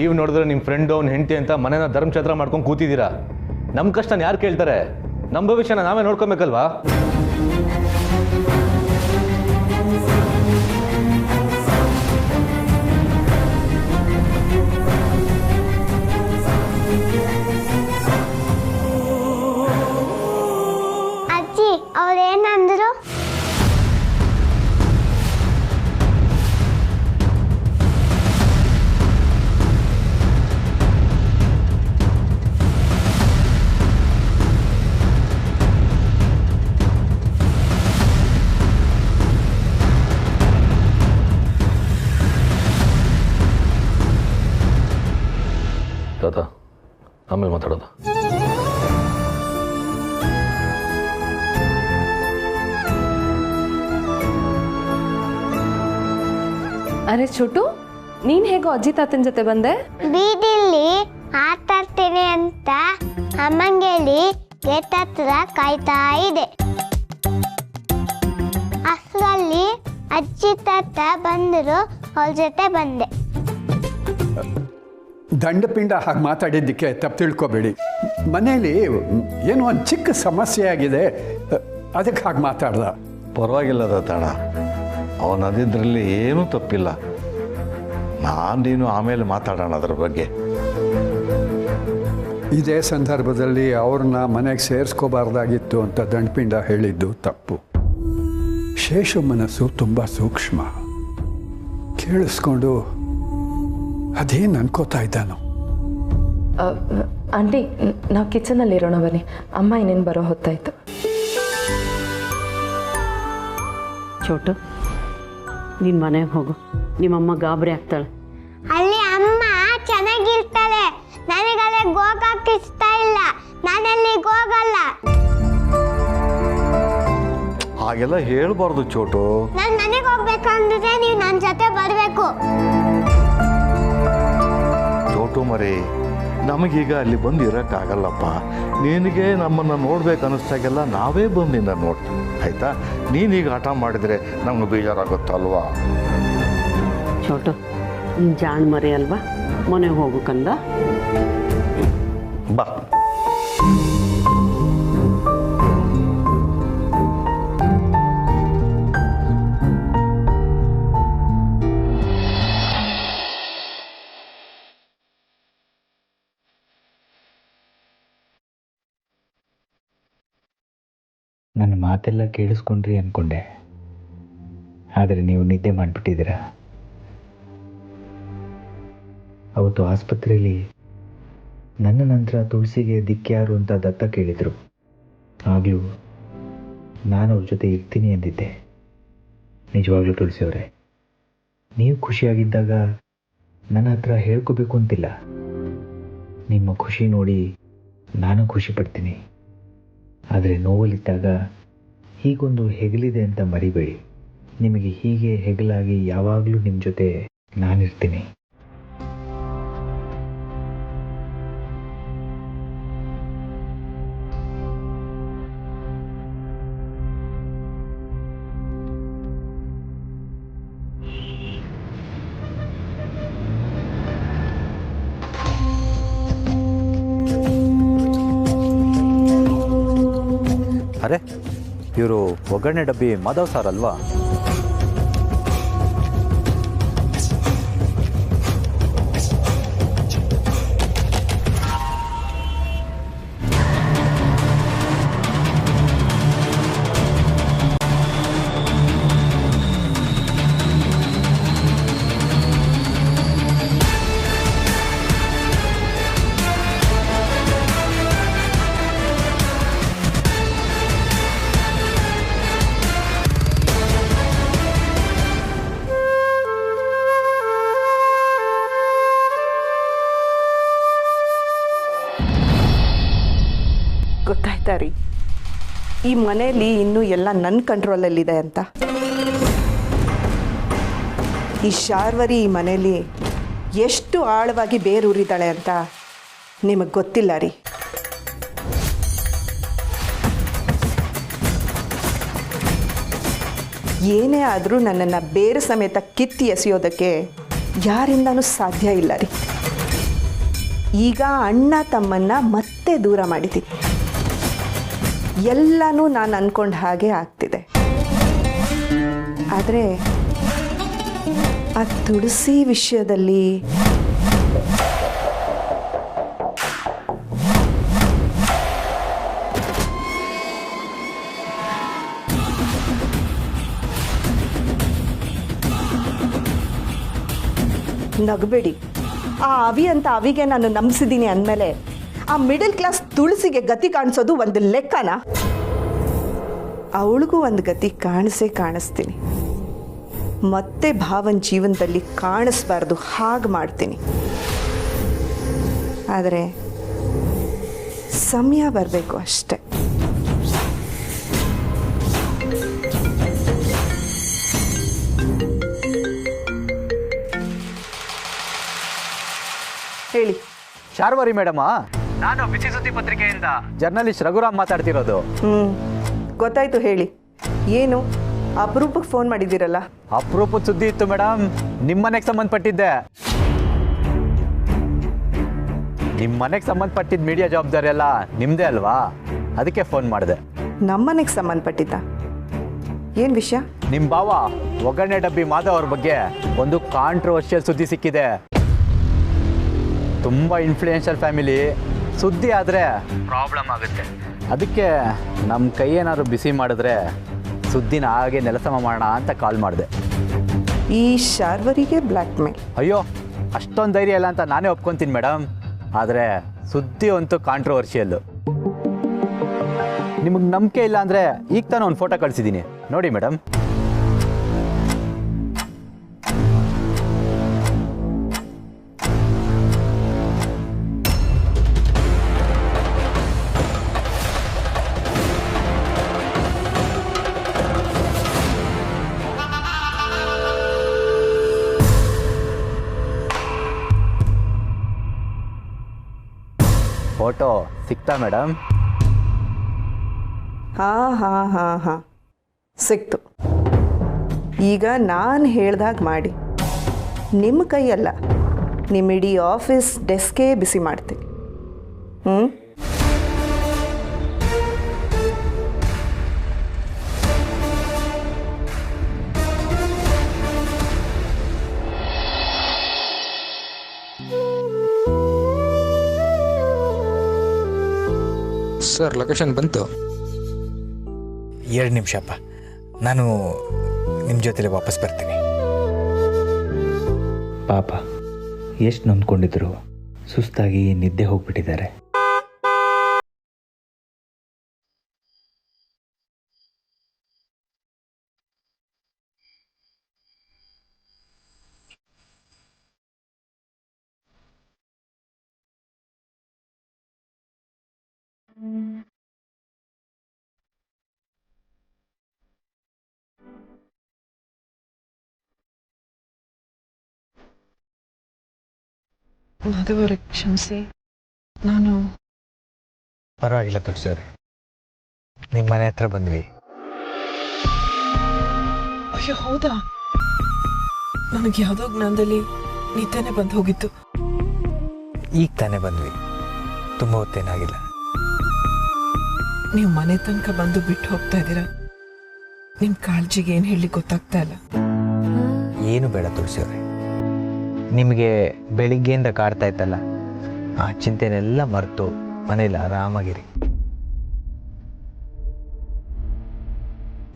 ನೀವು ನೋಡಿದ್ರೆ ನಿಮ್ಮ ಫ್ರೆಂಡು ಅವ್ನ ಹೆಂಡತಿ ಅಂತ ಮನೇನ ಧರ್ಮಛತ್ರ ಮಾಡ್ಕೊಂಡು ಕೂತಿದ್ದೀರಾ. ನಮ್ಮ ಕಷ್ಟನ ಯಾರು ಕೇಳ್ತಾರೆ? ನಮ್ಮ ಭವಿಷ್ಯನ ನಾವೇ ನೋಡ್ಕೊಬೇಕಲ್ವಾ? ಅಜ್ಜಿ ಅವ್ರೇನಂದ್ರು? ತಾತ ಆಮೇಲೆ ಮಾತಾಡೋದು. ಅರೆ ಚೋಟು, ನೀನ್ ಹೇಗೋ ಅಜ್ಜಿ ತಾತನ ಜೊತೆ ಬಂದೆ? ಬೀದಿಲಿ ಆಟ ಆಡ್ತೀನಿ ಅಂತ ಅಮ್ಮಂಗೇಳಿ ಗೇಟ್ ಹತ್ರ ಕಾಯ್ತಾ ಇದೆ. ಅಷ್ಟರಲ್ಲಿ ಅಜ್ಜಿ ತಾತ ಬಂದರು, ಅವ್ರ ಜೊತೆ ಬಂದೆ. ದಂಡಪಿಂಡ ಹಾಗೆ ಮಾತಾಡಿದ್ದಕ್ಕೆ ತಪ್ಪು ತಿಳ್ಕೊಬೇಡಿ. ಮನೇಲಿ ಏನೋ ಒಂದು ಚಿಕ್ಕ ಸಮಸ್ಯೆ ಆಗಿದೆ, ಅದಕ್ಕೆ ಹಾಗೆ ಮಾತಾಡ್ದ. ಪರವಾಗಿಲ್ಲ ತಾಣ, ಅವನದಿದ್ರಲ್ಲಿ ಏನೂ ತಪ್ಪಿಲ್ಲ. ನೀನು ಆಮೇಲೆ ಮಾತಾಡೋಣ ಅದರ ಬಗ್ಗೆ. ಇದೇ ಸಂದರ್ಭದಲ್ಲಿ ಅವ್ರನ್ನ ಮನೆಗೆ ಸೇರಿಸ್ಕೋಬಾರ್ದಾಗಿತ್ತು ಅಂತ ದಂಡಪಿಂಡ ಹೇಳಿದ್ದು ತಪ್ಪು. ಶೇಷು ಮನಸ್ಸು ತುಂಬ ಸೂಕ್ಷ್ಮ. ಕೇಳಿಸ್ಕೊಂಡು ಅದೇನು ಅನ್ಕೋತಾ ಇದ್ದಾನೋ. ಆಂಟಿ, ನಾವು ಕಿಚನಲ್ಲಿ ಇರೋಣ ಬನ್ನಿ. ಅಮ್ಮ ಇನ್ನೇನು ಬರೋ ಹೊತ್ತಾಯ್ತು. ಚೋಟು, ನಿನ್ನ ಮನೆಗೆ ಹೋಗು. ನಿಮ್ಮಮ್ಮ ಗಾಬರಿ ಆಗ್ತಾಳೆ. ಅಲ್ಲಿ ಅಮ್ಮ ಚೆನ್ನಾಗಿರ್ತಾಳೆ. ನನಗಲ್ಲಿ ಹೋಗಕ್ಕೆ ಇಷ್ಟ ಇಲ್ಲ. ನಾನಲ್ಲಿಗೆ ಹೋಗಲ್ಲ. ಹಾಗೆಲ್ಲ ಹೇಳ್ಬಾರ್ದು ಚೋಟು. ನಾನು ಮನೆಗೆ ಹೋಗ್ಬೇಕಂದ್ರೆ ನೀವು ನನ್ನ ಜೊತೆ ಬರಬೇಕು. ಚೋಟು ಮರಿ, ನಮಗೀಗ ಅಲ್ಲಿ ಬಂದು ಇರೋಕ್ಕಾಗಲ್ಲಪ್ಪ. ನಿನಗೆ ನಮ್ಮನ್ನು ನೋಡ್ಬೇಕು ಅನ್ನಿಸ್ದಾಗೆಲ್ಲ ನಾವೇ ಬಂದು ನಿನ್ನ ನೋಡ್ತೀವಿ, ಆಯಿತಾ? ನೀನೀಗ ಹಠ ಮಾಡಿದರೆ ನಮ್ಗೆ ಬೇಜಾರಾಗುತ್ತಲ್ವಾ? ಚೋಟು, ನೀನು ಜಾಣ ಮರಿ ಅಲ್ವಾ, ಮನೆಗೆ ಹೋಗು ಕಂದ. ಬಾ. ನನ್ನ ಮಾತೆಲ್ಲ ಕೇಳಿಸ್ಕೊಂಡ್ರಿ ಅಂದ್ಕೊಂಡೆ, ಆದರೆ ನೀವು ನಿದ್ದೆ ಮಾಡಿಬಿಟ್ಟಿದ್ದೀರಾ. ಅವತ್ತು ಆಸ್ಪತ್ರೆಯಲ್ಲಿ ನನ್ನ ನಂತರ ತುಳಸಿಗೆ ದಿಕ್ಕ್ಯಾರು ಅಂತ ದತ್ತ ಕೇಳಿದರು. ಆಗಲೂ ನಾನು ಅವ್ರ ಜೊತೆ ಇರ್ತೀನಿ ಎಂದಿದ್ದೆ. ನಿಜವಾಗ್ಲೂ ತುಳಸಿಯವರೇ, ನೀವು ಖುಷಿಯಾಗಿದ್ದಾಗ ನನ್ನ ಹತ್ರ ಹೇಳ್ಕೋಬೇಕು ಅಂತಿಲ್ಲ. ನಿಮ್ಮ ಖುಷಿ ನೋಡಿ ನಾನು ಖುಷಿ ಪಡ್ತೀನಿ. ಆದರೆ ನೋವಲ್ಲಿದ್ದಾಗ ಹೀಗೊಂದು ಹೆಗಲಿದೆ ಅಂತ ಮರಿಬೇಡಿ. ನಿಮಗೆ ಹೀಗೆ ಹೆಗಲಾಗಿ ಯಾವಾಗಲೂ ನಿಮ್ಮ ಜೊತೆ ನಾನಿರ್ತೀನಿ. ಅರೆ, ಇವರು ಒಗ್ಗರಣೆ ಡಬ್ಬಿ ಮಾಧವ್ ಸಾರ್ ಅಲ್ವಾ? ಗೊತ್ತಾಯ್ತಾ ರೀ, ಈ ಮನೆಯಲ್ಲಿ ಇನ್ನೂ ಎಲ್ಲ ನನ್ನ ಕಂಟ್ರೋಲಲ್ಲಿದೆ ಅಂತ. ಈ ಶಾರ್ವರಿ ಈ ಮನೆಯಲ್ಲಿ ಎಷ್ಟು ಆಳವಾಗಿ ಬೇರೂರಿದ್ದಾಳೆ ಅಂತ ನಿಮಗೆ ಗೊತ್ತಿಲ್ಲ ರೀ. ಏನೇ ಆದರೂ ನನ್ನನ್ನು ಬೇರೆ ಸಮೇತ ಕಿತ್ತಿ ಎಸೆಯೋದಕ್ಕೆ ಯಾರಿಂದನೂ ಸಾಧ್ಯ ಇಲ್ಲ ರೀ. ಈಗ ಅಣ್ಣ ತಮ್ಮನ್ನ ಮತ್ತೆ ದೂರ ಮಾಡಿದ್ದೀನಿ. ಎಲ್ಲನೂ ನಾನು ಅಂದ್ಕೊಂಡ ಹಾಗೆ ಆಗ್ತಿದೆ. ಆದರೆ ಆ ತುಳಸಿ ವಿಷಯದಲ್ಲಿ ನಗಬೇಡಿ. ಆ ಅವಿ ಅಂತ ಅವಿಗೆ ನಾನು ನಂಬಿಸಿದ್ದೀನಿ ಅಂದಮೇಲೆ ಆ ಮಿಡಲ್ ಕ್ಲಾಸ್ ತುಳಸಿಗೆ ಗತಿ ಕಾಣಿಸೋದು ಒಂದು ಲೆಕ್ಕನ? ಅವಳಿಗೂ ಒಂದು ಗತಿ ಕಾಣಿಸ್ತೀನಿ. ಮತ್ತೆ ಭಾವನ ಜೀವನದಲ್ಲಿ ಕಾಣಿಸ್ಬಾರ್ದು ಹಾಗೆ ಮಾಡ್ತೀನಿ. ಆದರೆ ಸಮಯ ಬರಬೇಕು ಅಷ್ಟೆ. ಹೇಳಿ. ಶಾರ್ವರಿ ಮೇಡಮಾ, ನಾನು ಬಿಸಿ ಸುದ್ದಿ ಪತ್ರಿಕೆಯಿಂದ ಜರ್ನಲಿಸ್ಟ್ ರಘುರಾಮ್ ಮಾತಾಡ್ತಿರೋದು. ಗೊತ್ತಾಯ್ತು, ಹೇಳಿ. ಏನು ಅಪರೂಪಕ್ಕೆ ಫೋನ್ ಮಾಡಿದ್ದೀರಲ್ಲ? ಅಪರೂಪದ ಸುದ್ದಿ ಇತ್ತು ಮೇಡಮ್. ನಿಮ್ಮನೆಗೆ ಸಂಬಂಧಪಟ್ಟಿದ್ದೆ. ನಿಮ್ಮ ಮನೆಗೆ ಸಂಬಂಧಪಟ್ಟಿದ್ದ ಮೀಡಿಯಾ ಜವಾಬ್ದಾರಿ ಎಲ್ಲ ನಿಮ್ಮದೇ ಅಲ್ವಾ? ಅದಕ್ಕೆ ಫೋನ್ ಮಾಡಿದೆ. ನಮ್ಮನೆಗೆ ಸಂಬಂಧಪಟ್ಟಿದ್ದ? ಏನು ವಿಷಯ? ನಿಮ್ಮ ಬಾವ ಒಗ್ಗರಣೆ ಡಬ್ಬಿ ಮಾಧವ್ ಅವ್ರ ಬಗ್ಗೆ ಒಂದು ಕಾಂಟ್ರವರ್ಷಿಯಲ್ ಸುದ್ದಿ ಸಿಕ್ಕಿದೆ. ತುಂಬ ಇನ್ಫ್ಲೂಯೆನ್ಷಿಯಲ್ ಫ್ಯಾಮಿಲಿ, ಸುದ್ದಿ ಆದರೆ ಪ್ರಾಬ್ಲಮ್ ಆಗುತ್ತೆ. ಅದಕ್ಕೆ ನಮ್ಮ ಕೈ ಏನಾದ್ರು ಬಿಸಿ ಮಾಡಿದ್ರೆ ಸುದ್ದಿನ ಹಾಗೆ ನೆಲಸಮ ಮಾಡೋಣ ಅಂತ ಕಾಲ್ ಮಾಡಿದೆ. ಈ ಶಾರ್ವರಿಗೆ ಬ್ಲ್ಯಾಕ್ ಮೇಲ್? ಅಯ್ಯೋ, ಅಷ್ಟೊಂದು ಧೈರ್ಯ ಇಲ್ಲ ಅಂತ ನಾನೇ ಒಪ್ಕೊತೀನಿ ಮೇಡಮ್. ಆದರೆ ಸುದ್ದಿ ಅಂತೂ ಕಾಂಟ್ರವರ್ಷಿಯಲ್ಲು. ನಿಮಗೆ ನಂಬಿಕೆ ಇಲ್ಲ ಅಂದರೆ ಈಗ ತಾನು ಒಂದು ಫೋಟೋ ಕಳಿಸಿದ್ದೀನಿ, ನೋಡಿ ಮೇಡಮ್. ಫೋಟೋ ಸಿಕ್ತಾ ಮೇಡಮ್? ಹಾಂ ಸಿಕ್ತು. ಈಗ ನಾನು ಹೇಳ್ದಾಗ ಮಾಡಿ. ನಿಮ್ಮ ಕೈಯಲ್ಲ, ನಿಮ್ಮ ಇಡೀ ಆಫೀಸ್ ಡೆಸ್ಕೇ ಬಿಸಿ ಮಾಡ್ತೀನಿ. ಸರ್, ಲೊಕೇಶನ್ ಬಂತು. 2 ನಿಮಿಷಪ್ಪ, ನಾನು ನಿಮ್ಮ ಜೊತೆಲೆ ವಾಪಸ್ ಬರ್ತೀನಿ. ಪಾಪ ಎಷ್ಟು ನೊಂದ್ಕೊಂಡಿದ್ರು, ಸುಸ್ತಾಗಿ ನಿದ್ದೆ ಹೋಗ್ಬಿಟ್ಟಿದ್ದಾರೆ. ಮಧುವರೇ, ಕ್ಷಮಿಸಿ. ನಾನು ಪರವಾಗಿಲ್ಲ ತುಳಸಿಯವರೇ, ನಿಮ್ಮ ಮನೆ ಹತ್ರ ಬಂದ್ವಿ. ಅಯ್ಯೋ ಹೌದಾ? ನನಗೆ ಯಾವುದೋ ಜ್ಞಾನದಲ್ಲಿ ನಿದ್ದೆನೆ ಬಂದು ಹೋಗಿತ್ತು. ಈಗ ತಾನೇ ಬಂದ್ವಿ, ತುಂಬ ಹೊತ್ತೇನಾಗಿಲ್ಲ. ನೀವು ಮನೆ ತನಕ ಬಂದು ಬಿಟ್ಟು ಹೋಗ್ತಾ ಇದ್ದೀರಾ? ನಿಮ್ಮ ಕಾಳಜಿಗೆ ಏನು ಹೇಳಿ ಗೊತ್ತಾಗ್ತಾ ಇಲ್ಲ. ಏನು ಬೇಡ ತುಳಸಿಯವರೇ, ನಿಮಗೆ ಬೆಳಿಗ್ಗೆಯಿಂದ ಕಾಡ್ತಾ ಇತ್ತಲ್ಲ, ಆ ಚಿಂತೆನೆಲ್ಲ ಮರೆತು ಮನೇಲಿ ಆರಾಮಾಗಿರಿ.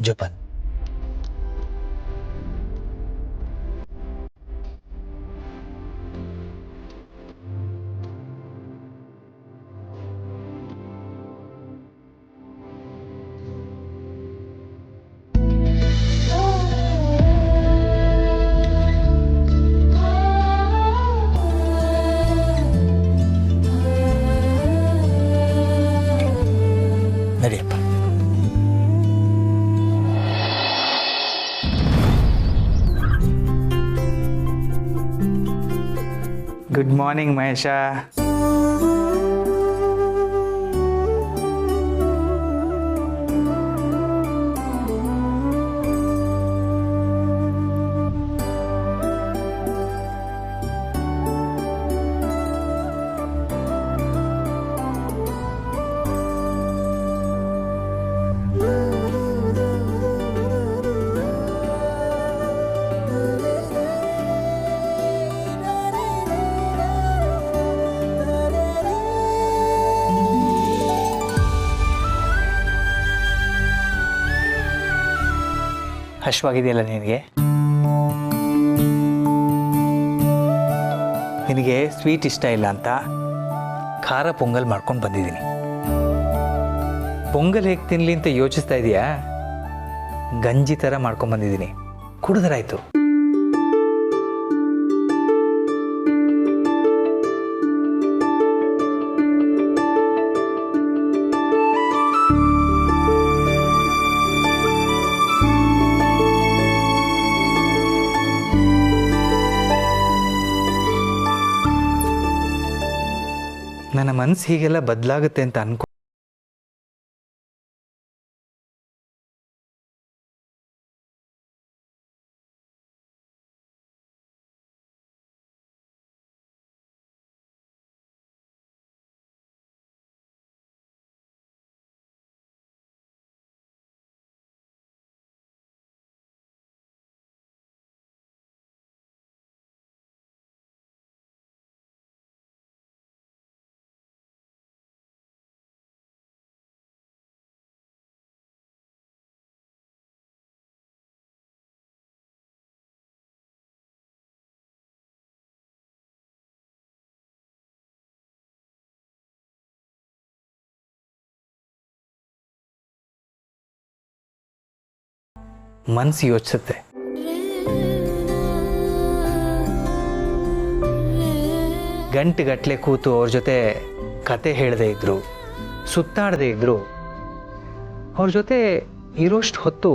ಜೋಪಾನ್. ನಡಿಯಪ್ಪ. Good morning Mahesha. ಹಶ್ವಾಗಿದೆಯಲ್ಲ ನಿನಗೆ? ನಿನಗೆ ಸ್ವೀಟ್ ಇಷ್ಟ ಇಲ್ಲ ಅಂತ ಖಾರ ಪೊಂಗಲ್ ಮಾಡ್ಕೊಂಡು ಬಂದಿದ್ದೀನಿ. ಪೊಂಗಲ್ ಹೇಗೆ ತಿನ್ನಲಿ ಅಂತ ಯೋಚಿಸ್ತಾ ಇದೆಯಾ? ಗಂಜಿ ಥರ ಮಾಡ್ಕೊಂಬಂದಿದ್ದೀನಿ, ಕುಡಿದ್ರಾಯ್ತು. ನನ್ನ ಮನಸ್ಸು ಹೀಗೆಲ್ಲ ಬದಲಾಗುತ್ತೆ ಅಂತ ಅನ್ಕೊ. ಮನಸ್ಸು ಯೋಚಿಸುತ್ತೆ. ಗಂಟೆಗಟ್ಟಲೆ ಕೂತು ಅವ್ರ ಜೊತೆ ಕತೆ ಹೇಳದೇ ಇದ್ರು, ಸುತ್ತಾಡದೇ ಇದ್ರು, ಅವ್ರ ಜೊತೆ ಇರೋಷ್ಟು ಹೊತ್ತು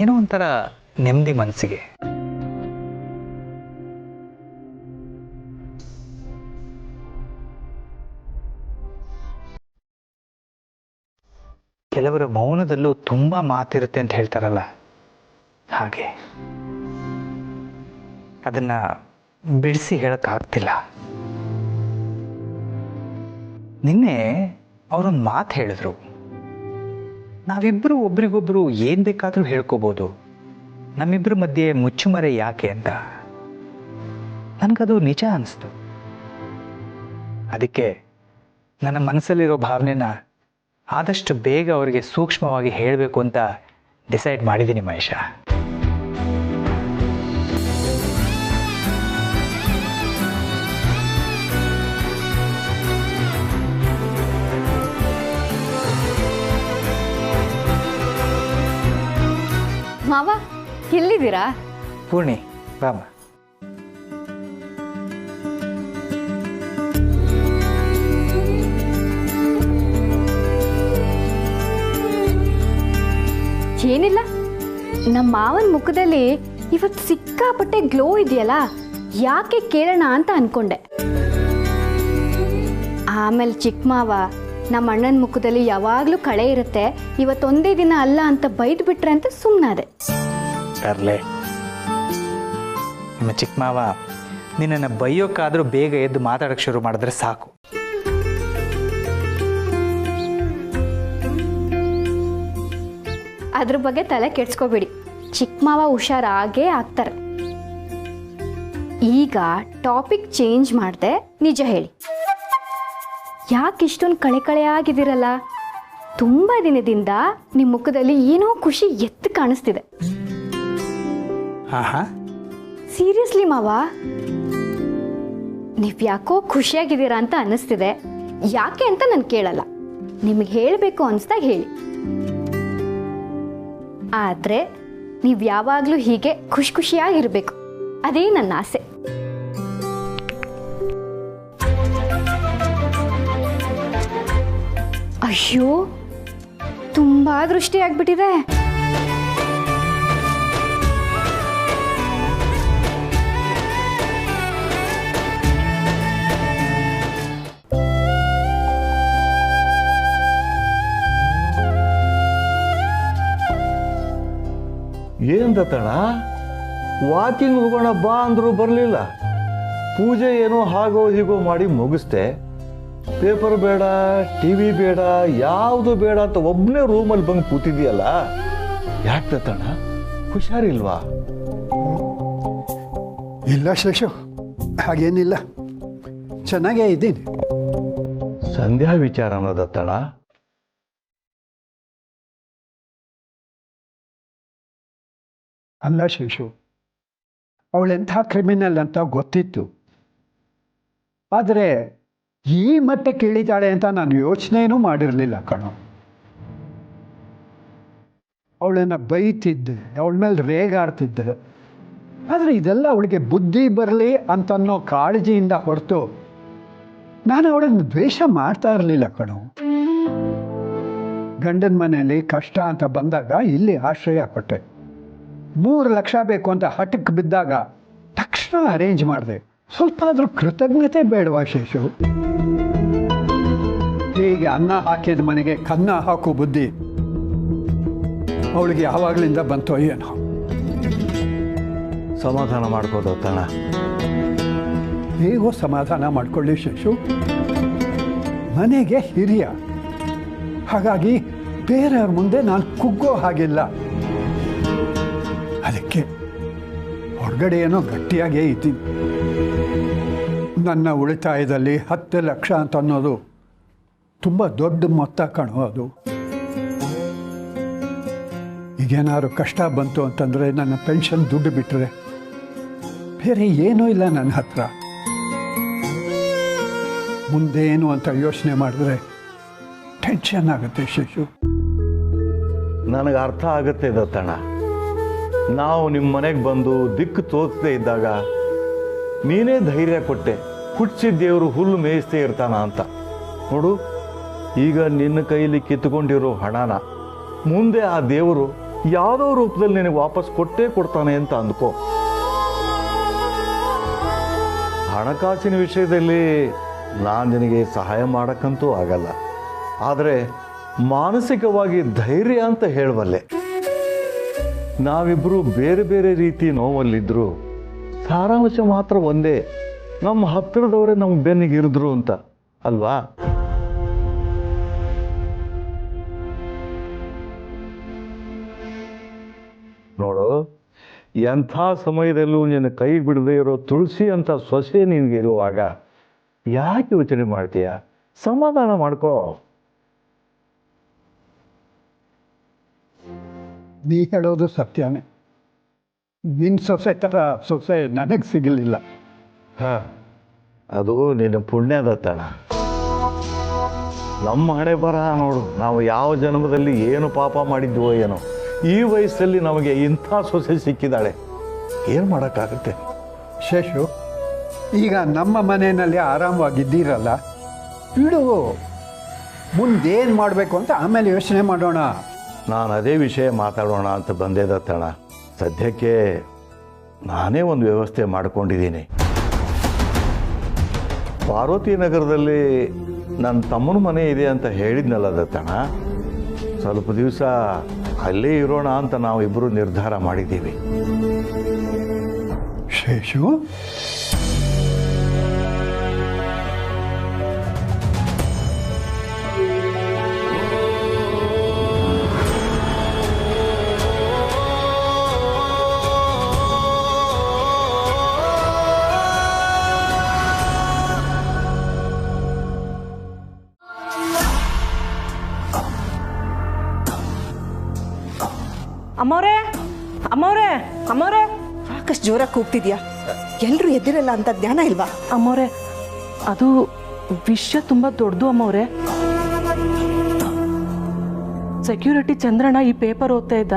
ಏನೋ ಒಂಥರ ನೆಮ್ಮದಿ ಮನಸ್ಸಿಗೆ. ಕೆಲವರ ಮೌನದಲ್ಲೂ ತುಂಬ ಮಾತಿರುತ್ತೆ ಅಂತ ಹೇಳ್ತಾರಲ್ಲ, ಹಾಗೆ ಅದನ್ನ ಬಿಡಿಸಿ ಹೇಳಕ್ಕಾಗ್ತಿಲ್ಲ. ನಿನ್ನೆ ಅವರೊಂದು ಮಾತು ಹೇಳಿದ್ರು, ನಾವಿಬ್ಬರು ಒಬ್ರಿಗೊಬ್ರು ಏನ್ ಬೇಕಾದ್ರೂ ಹೇಳ್ಕೋಬೋದು, ನಮ್ಮಿಬ್ಬರ ಮಧ್ಯೆ ಮುಚ್ಚುಮರೆ ಯಾಕೆ ಅಂತ. ನನಗದು ನಿಜ ಅನಿಸ್ತು. ಅದಕ್ಕೆ ನನ್ನ ಮನಸ್ಸಲ್ಲಿರೋ ಭಾವನೆನ ಆದಷ್ಟು ಬೇಗ ಅವರಿಗೆ ಸೂಕ್ಷ್ಮವಾಗಿ ಹೇಳಬೇಕು ಅಂತ ಡಿಸೈಡ್ ಮಾಡಿದ್ದೀನಿ ಮಹೇಶ. ಮಾವ ಎಲ್ಲಿದ್ದೀರಾ? ಪೂರ್ಣಿ ಬಾಮ. ಏನಿಲ್ಲ, ನಮ್ಮ ಮಾವನ ಮುಖದಲ್ಲಿ ಇವತ್ತು ಸಿಕ್ಕಾಪಟ್ಟೆ ಗ್ಲೋ ಇದೆಯಲ್ಲ, ಯಾಕೆ ಕೇಳೋಣ ಅಂತ ಅನ್ಕೊಂಡೆ. ಆಮೇಲೆ ಚಿಕ್ಕ ಮಾವ ನಮ್ಮ ಅಣ್ಣನ ಮುಖದಲ್ಲಿ ಯಾವಾಗಲೂ ಕಳೆ ಇರುತ್ತೆ, ಇವತ್ತೊಂದೇ ದಿನ ಅಲ್ಲ ಅಂತ ಬೈದು ಬಿಟ್ರೆ ಅಂತ ಸುಮ್ಮನಾದೆ. ತರ್ಲೆ ನಿಮ್ಮ ಚಿಕ್ಕ ಮಾವ ನಿನ್ನನ್ನು ಬೈಯೋಕ್ಕಾದ್ರೂ ಬೇಗ ಎದ್ದು ಮಾತಾಡೋಕ್ಕೆ ಶುರು ಮಾಡಿದ್ರೆ ಸಾಕು. ಅದ್ರ ಬಗ್ಗೆ ತಲೆ ಕೆಡ್ಸ್ಕೋಬೇಡಿ, ಚಿಕ್ಕ ಮಾವ ಹುಷಾರಾಗೇ ಆಗ್ತಾರೆ. ಈಗ ಟಾಪಿಕ್ ಚೇಂಜ್ ಮಾಡಿದೆ, ನಿಜ ಹೇಳಿ, ಯಾಕೆ ಇಷ್ಟೊಂದು ಕಳೆ ಆಗಿದ್ದೀರಲ್ಲ? ತುಂಬ ದಿನದಿಂದ ನಿಮ್ಮ ಮುಖದಲ್ಲಿ ಏನೋ ಖುಷಿ ಎತ್ತು ಕಾಣಿಸ್ತಿದೆ. ಸೀರಿಯಸ್ಲಿ ಮಾವ, ನೀವು ಯಾಕೋ ಖುಷಿಯಾಗಿದ್ದೀರಾ ಅಂತ ಅನ್ನಿಸ್ತಿದೆ. ಯಾಕೆ ಅಂತ ನಾನು ಕೇಳಲ್ಲ, ನಿಮಗೆ ಹೇಳಬೇಕು ಅನಿಸ್ದಾಗ ಹೇಳಿ. ಆದರೆ ನೀವು ಯಾವಾಗಲೂ ಹೀಗೆ ಖುಷಿಯಾಗಿರ್ಬೇಕು, ಅದೇ ನನ್ನ ಆಸೆ. ಅಯ್ಯೋ, ತುಂಬಾ ದೃಷ್ಟಿ ಆಗ್ಬಿಟ್ಟಿದೆ. ಏನ್ ದತ್ತಣ್ಣ, ವಾಕಿಂಗ್ ಹೋಗೋಣ ಬಾ ಅಂದರೂ ಬರಲಿಲ್ಲ. ಪೂಜೆ ಏನೋ ಹಾಗೋ ಹೀಗೋ ಮಾಡಿ ಮುಗಿಸ್ದೆ. ಪೇಪರ್ ಬೇಡ, ಟಿವಿ ಬೇಡ, ಯಾವುದು ಬೇಡ ಅಂತ ಒಬ್ಬನೇ ರೂಮಲ್ಲಿ ಬಂದು ಕೂತಿದೀಯಲ್ಲ, ಯಾಕೆ ದತ್ತಣ್ಣ? ಹುಷಾರಿಲ್ವಾ? ಇಲ್ಲ ಶೇಷು, ಹಾಗೇನಿಲ್ಲ, ಚೆನ್ನಾಗೇ ಇದ್ದೀನಿ. ಸಂಧ್ಯಾ ವಿಚಾರನ ದತ್ತಣ್ಣ? ಅಲ್ಲ ಶಿಶು, ಅವಳೆಂಥ ಕ್ರಿಮಿನಲ್ ಅಂತ ಗೊತ್ತಿತ್ತು. ಆದರೆ ಈ ಮಟ್ಟಕ್ಕೆ ಇಳಿತಾಳೆ ಅಂತ ನಾನು ಯೋಚನೆಯೂ ಮಾಡಿರಲಿಲ್ಲ ಕಣೋ. ಅವಳನ್ನು ಬೈತಿದ್ದೆ, ಅವಳ ಮೇಲೆ ರೇಗಾಡ್ತಿದ್ದೆ. ಆದರೆ ಇದೆಲ್ಲ ಅವಳಿಗೆ ಬುದ್ಧಿ ಬರಲಿ ಅಂತನ್ನೋ ಕಾಳಜಿಯಿಂದ ಹೊರತು ನಾನು ಅವಳನ್ನು ದ್ವೇಷ ಮಾಡ್ತಾ ಇರಲಿಲ್ಲ ಕಣೋ. ಗಂಡನ ಮನೆಯಲ್ಲಿ ಕಷ್ಟ ಅಂತ ಬಂದಾಗ ಇಲ್ಲಿ ಆಶ್ರಯ ಕೊಟ್ಟೆ. 3 ಲಕ್ಷ ಬೇಕು ಅಂತ ಹಠಕ್ಕೆ ಬಿದ್ದಾಗ ತಕ್ಷಣ ಅರೇಂಜ್ ಮಾಡಿದೆ. ಸ್ವಲ್ಪ ಆದರೂ ಕೃತಜ್ಞತೆ ಬೇಡವಾ ಶೇಷು? ಹೀಗೆ ಅನ್ನ ಹಾಕಿದ ಮನೆಗೆ ಕನ್ನ ಹಾಕೋ ಬುದ್ಧಿ ಅವಳಿಗೆ ಯಾವಾಗಲಿಂದ ಬಂತೋ ಏನೋ. ಸಮಾಧಾನ ಮಾಡ್ಕೋದು ತಣ. ಹೇಗೋ ಸಮಾಧಾನ ಮಾಡ್ಕೊಳ್ಳಿ ಶೇಷು. ಮನೆಗೆ ಹಿರಿಯ, ಹಾಗಾಗಿ ಬೇರೆಯವ್ರ ಮುಂದೆ ನಾನು ಕುಗ್ಗೋ ಹಾಗಿಲ್ಲ. ಅದಕ್ಕೆ ಹೊರಗಡೆ ಏನೋ ಗಟ್ಟಿಯಾಗೇ ಇದ್ದೀನಿ. ನನ್ನ ಉಳಿತಾಯದಲ್ಲಿ 10 ಲಕ್ಷ ಅಂತ ಅನ್ನೋದು ತುಂಬ ದೊಡ್ಡ ಮೊತ್ತ ಕಣೋ. ಅದು ಈಗೇನಾದ್ರು ಕಷ್ಟ ಬಂತು ಅಂತಂದರೆ ನನ್ನ ಪೆನ್ಷನ್ ದುಡ್ಡು ಬಿಟ್ಟರೆ ಬೇರೆ ಏನೂ ಇಲ್ಲ ನನ್ನ ಹತ್ರ. ಮುಂದೇನು ಅಂತ ಯೋಚನೆ ಮಾಡಿದ್ರೆ ಟೆನ್ಷನ್ ಆಗುತ್ತೆ ಶೇಷು. ನನಗೆ ಅರ್ಥ ಆಗುತ್ತೆ ದತ್ತಣ್ಣ. ನಾವು ನಿಮ್ಮ ಮನೆಗೆ ಬಂದು ದಿಕ್ಕು ತೋಚದೇ ಇದ್ದಾಗ ನೀನೇ ಧೈರ್ಯ ಕೊಟ್ಟೆ, ಹುಟ್ಟಿಸಿದ ದೇವರು ಹುಲ್ಲು ಮೇಯಿಸ್ತೇ ಇರ್ತಾನ ಅಂತ. ನೋಡು, ಈಗ ನಿನ್ನ ಕೈಲಿ ಕಿತ್ತುಕೊಂಡಿರೋ ಹಣನ ಮುಂದೆ ಆ ದೇವರು ಯಾವುದೋ ರೂಪದಲ್ಲಿ ನಿನಗೆ ವಾಪಸ್ ಕೊಟ್ಟೇ ಕೊಡ್ತಾನೆ ಅಂತ ಅಂದ್ಕೋ. ಹಣಕಾಸಿನ ವಿಷಯದಲ್ಲಿ ನಾನು ನಿನಗೆ ಸಹಾಯ ಮಾಡೋಕ್ಕಂತೂ ಆಗಲ್ಲ, ಆದರೆ ಮಾನಸಿಕವಾಗಿ ಧೈರ್ಯ ಅಂತ ಹೇಳಬಲ್ಲೆ. ನಾವಿಬ್ಬರು ಬೇರೆ ಬೇರೆ ರೀತಿ ನೋವಲ್ಲಿದ್ದರೂ ಸಾರಾಂಶ ಮಾತ್ರ ಒಂದೇ, ನಮ್ಮ ಹತ್ತಿರದವರೇ ನಮ್ಮ ಬೆನ್ನಿಗೆ ಇರಿದ್ರು ಅಂತ ಅಲ್ವಾ? ನೋಡು, ಎಂಥ ಸಮಯದಲ್ಲೂ ನಿನ್ನ ಕೈ ಬಿಡದೇ ಇರೋ ತುಳಸಿ ಅಂತ ಸೊಸೆ ನಿನಗೆ ಇರುವಾಗ ಯಾಕೆ ಯೋಚನೆ ಮಾಡ್ತೀಯ? ಸಮಾಧಾನ ಮಾಡ್ಕೋ. ನೀ ಹೇಳೋದು ಸತ್ಯನೇ. ನಿನ್ನ ಸೊಸೆ ಥರ ಸೊಸೆ ನನಗೆ ಸಿಗಲಿಲ್ಲ. ಅದು ನಿನ್ನ ಪುಣ್ಯದ ತಣ. ನಮ್ಮ ಹಣೆ ಬರ ನೋಡು, ನಾವು ಯಾವ ಜನ್ಮದಲ್ಲಿ ಏನು ಪಾಪ ಮಾಡಿದ್ವೋ ಏನೋ, ಈ ವಯಸ್ಸಲ್ಲಿ ನಮಗೆ ಇಂಥ ಸೊಸೆ ಸಿಕ್ಕಿದ್ದಾಳೆ. ಏನು ಮಾಡೋಕ್ಕಾಗುತ್ತೆ ಶೇಷು? ಈಗ ನಮ್ಮ ಮನೆಯಲ್ಲಿ ಆರಾಮವಾಗಿದ್ದೀರಲ್ಲ, ಬಿಡು. ಮುಂದೇನು ಮಾಡಬೇಕು ಅಂತ ಆಮೇಲೆ ಯೋಚನೆ ಮಾಡೋಣ. ನಾನು ಅದೇ ವಿಷಯ ಮಾತಾಡೋಣ ಅಂತ ಬಂದೆ ದತ್ತಣ್ಣ. ಸದ್ಯಕ್ಕೆ ನಾನೇ ಒಂದು ವ್ಯವಸ್ಥೆ ಮಾಡ್ಕೊಂಡಿದ್ದೀನಿ. ಪಾರ್ವತಿ ನಗರದಲ್ಲಿ ನನ್ನ ತಮ್ಮನ ಮನೆ ಇದೆ ಅಂತ ಹೇಳಿದ್ನಲ್ಲ ದತ್ತಣ್ಣ, ಸ್ವಲ್ಪ ದಿವಸ ಅಲ್ಲೇ ಇರೋಣ ಅಂತ ನಾವಿಬ್ಬರು ನಿರ್ಧಾರ ಮಾಡಿದ್ದೀವಿ. ಶೇಷು, ಅಮ್ಮವ್ರೆ ಅಮ್ಮವ್ರೆ ಅಮ್ಮವ್ರೆ, ಸಾಕಷ್ಟು ಜೋರಾಗಿ ಕೂಗ್ತಿದ್ಯಾ? ಎಲ್ಲರೂ ಎದ್ದಿರಲ್ಲ ಅಂತ ಜ್ಞಾನ ಇಲ್ವಾ? ಅಮ್ಮವ್ರೆ, ಅದು ವಿಷಯ ತುಂಬ ದೊಡ್ಡದು ಅಮ್ಮವ್ರೆ. ಸೆಕ್ಯೂರಿಟಿ ಚಂದ್ರಣ್ಣ ಈ ಪೇಪರ್ ಓದ್ತಾ ಇದ್ದ.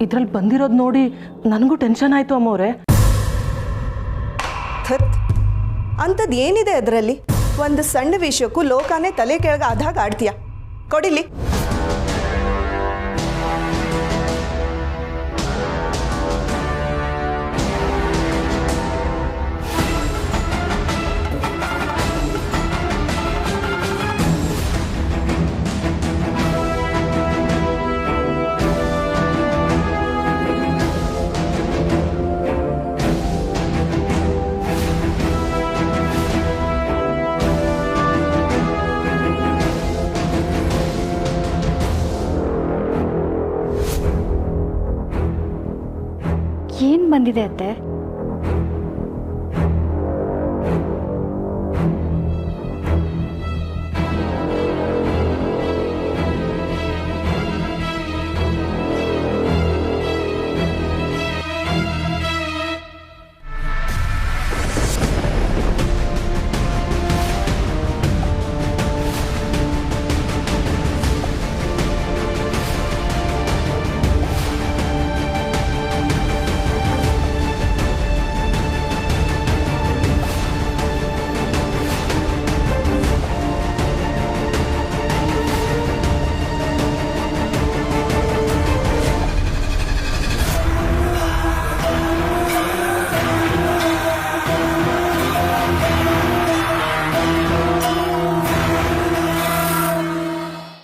ಇದ್ರಲ್ಲಿ ಬಂದಿರೋದು ನೋಡಿ ನನಗೂ ಟೆನ್ಷನ್ ಆಯಿತು ಅಮ್ಮವ್ರೆ. ಅಂಥದ್ದು ಏನಿದೆ ಅದರಲ್ಲಿ? ಒಂದು ಸಣ್ಣ ವಿಷಯಕ್ಕೂ ಲೋಕನೇ ತಲೆ ಕೆಳಗೆ ಆದಾಗ ಆಡ್ತೀಯ. ಕೊಡಿಲಿ. ಏನು ಬಂದಿದೆ ಅತ್ತೆ?